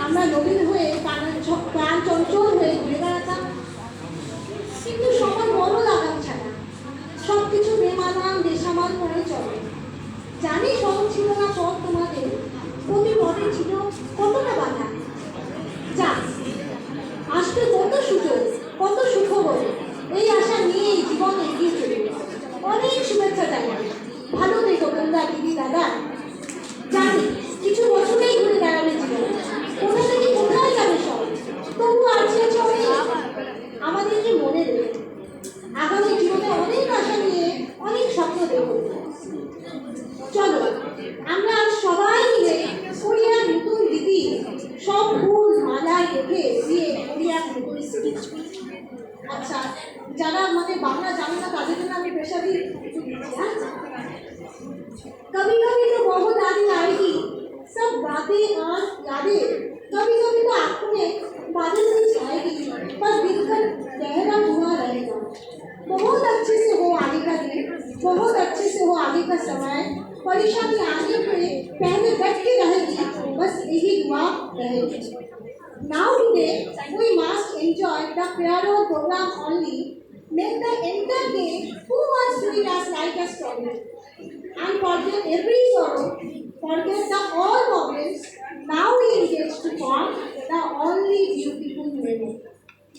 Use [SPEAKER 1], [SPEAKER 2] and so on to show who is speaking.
[SPEAKER 1] আমরা নবীন হয়ে প্রাণ চঞ্চল হয়ে ঘুরে বেড়াতাম, কিন্তু সবার বড় লাগাম ছাড়া সব কিছু বেমানান বেসামাল করে চলে। জানি সহজ ছিল না পথ তোমাদের, প্রতি পথে ছিল কতটা বাধা। যাক, আসবে কত সুযোগ, কত সুখবর, এই আশা নিয়েই জীবন এগিয়ে চলে। অনেক শুভেচ্ছা জানাই, ভালো থেকো তোমরা দিদি দাদা। জানি কিছু বছরেই ঘুরে বেড়াবে জীবন, কোথা থেকে কোথায় যাবে সব, তবু আছে অনেক আমাদেরকে মনে দেবে। আগামী জীবনে অনেক আশা নিয়ে অনেক স্বপ্ন দেব। চলো আমরা আজ সবাই মিলে কোরিয়ার নতুন রীতি সব ফুল মালায় রেখে দিয়ে কোরিয়ার নতুন স্মৃতি। আচ্ছা, যারা মানে বাংলা জানে না তাদের জন্য আমি পেশাদি कभी कभी तो बहुत आदमी आएगी, सब बातें और यादें कभी कभी तो आंखों में बादल से छाएगी, पर दिल का गहरा धुआं रहेगा। बहुत अच्छे से हो आगे का दिन, बहुत अच्छे से हो आगे का समय, परेशानी आने पे पहले डट के रहेगी, बस यही दुआ रहेगी। Now today we must enjoy the farewell program only. Make the entire day too much sweet as like a strawberry. And forget every sorrow, forget the all problems. Now we engage to form the only beautiful memory.